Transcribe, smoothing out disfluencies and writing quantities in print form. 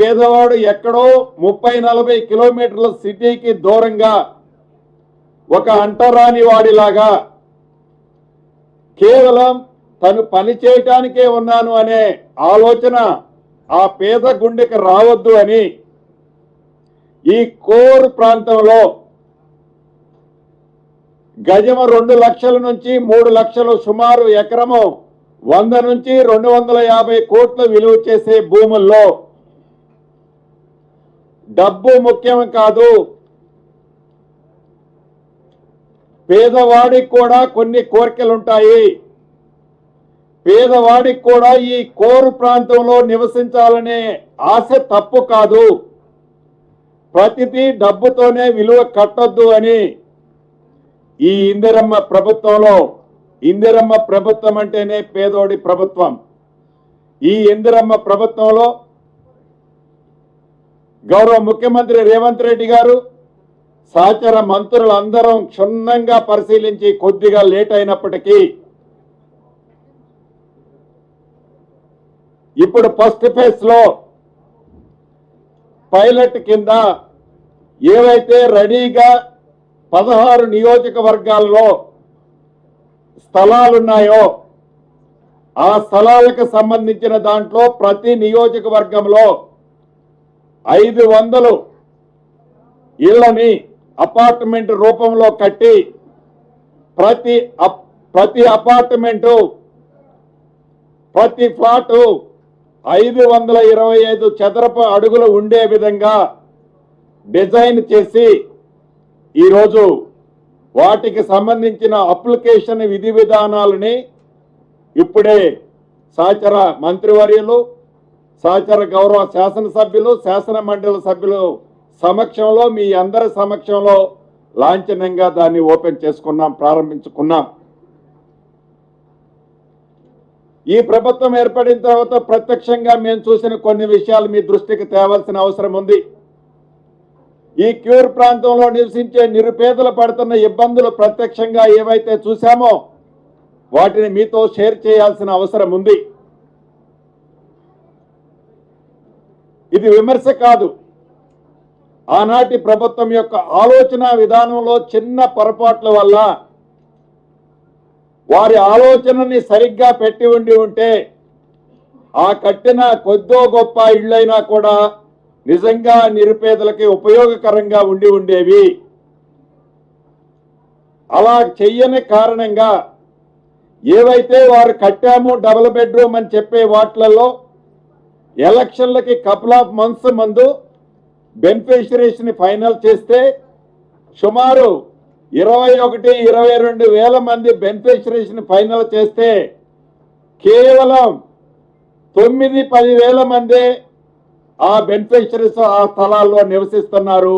పేదవాడు ఎక్కడో 30-40 కిలోమీటర్ల సిటీకి దూరంగా ఒక అంటరాని వాడిలాగా కేవలం తను పని చేయటానికే ఉన్నాను అనే ఆలోచన ఆ పేద గుండెకి రావద్దు అని ఈ కోర్ ప్రాంతంలో గజము 2 లక్షల నుంచి 3 లక్షలు సుమారు ఎకరము 100 నుంచి 250 కోట్లు విలువ చేసే భూముల్లో డబ్బు ముఖ్యం కాదు, పేదవాడికి కూడా కొన్ని కోరికలు ఉంటాయి, పేదవాడికి కూడా ఈ కోరు ప్రాంతంలో నివసించాలనే ఆశ తప్పు కాదు, ప్రతిదీ డబ్బుతోనే విలువ కట్టొద్దు అని ఈ ఇందిరమ్మ ప్రభుత్వంలో, ఇందిరమ్మ ప్రభుత్వం అంటేనే పేదోడి ప్రభుత్వం, ఈ ఇందిరమ్మ ప్రభుత్వంలో గౌరవ ముఖ్యమంత్రి రేవంత్ రెడ్డి గారు సహచర మంత్రులందరం క్షుణ్ణంగా పరిశీలించి కొద్దిగా లేట్ అయినప్పటికీ ఇప్పుడు ఫస్ట్ ఫేజ్ లో పైలట్ కింద ఏవైతే రెడీగా 16 నియోజకవర్గాల్లో స్థలాలున్నాయో ఆ స్థలాలకు సంబంధించిన దాంట్లో ప్రతి నియోజకవర్గంలో 500 ఇళ్లని అపార్ట్మెంట్ రూపంలో కట్టి ప్రతి అపార్ట్మెంటు ప్రతి ఫ్లాటు 525 చదరపు అడుగులు ఉండే విధంగా డిజైన్ చేసి ఈరోజు వాటికి సంబంధించిన అప్లికేషన్ విధి విధానాలని ఇప్పుడే సహచర మంత్రివర్యులు, సహచర గౌరవ శాసనసభ్యులు, శాసన మండలి సభ్యులు సమక్షంలో, మీ అందరి సమక్షంలో లాంఛనంగా దాన్ని ఓపెన్ చేసుకున్నాం, ప్రారంభించుకున్నాం. ఈ ప్రభుత్వం ఏర్పడిన తర్వాత ప్రత్యక్షంగా మేము చూసిన కొన్ని విషయాలు మీ దృష్టికి తేవాల్సిన అవసరం ఉంది. ఈ క్యూర్ ప్రాంతంలో నివసించే నిరుపేదలు పడుతున్న ఇబ్బందులు ప్రత్యక్షంగా ఏవైతే చూశామో వాటిని మీతో షేర్ చేయాల్సిన అవసరం ఉంది. ఇది విమర్శ కాదు, ఆనాటి ప్రభుత్వం యొక్క ఆలోచన విధానంలో చిన్న పొరపాట్ల వల్ల వారి ఆలోచనని సరిగ్గా పెట్టి ఉంటే ఆ కట్టిన కొద్దో గొప్ప ఇళ్ళైనా కూడా నిజంగా నిరుపేదలకి ఉపయోగకరంగా ఉండేవి. అలా చెయ్యని కారణంగా ఏవైతే వారు కట్టాము డబుల్ బెడ్రూమ్ అని చెప్పే వాటిలలో ఎలక్షన్లకి కపుల్ ఆఫ్ మంత్స్ ముందు బెనిఫిషరీస్ ని ఫైనల్ చేస్తే సుమారు 21-22 వేల మంది బెనిఫిషరీస్ ని ఫైనల్ చేస్తే కేవలం 9-10 వేల మంది ఆ బెనిఫిషరీస్ ఆ స్థలాల్లో నివసిస్తున్నారు.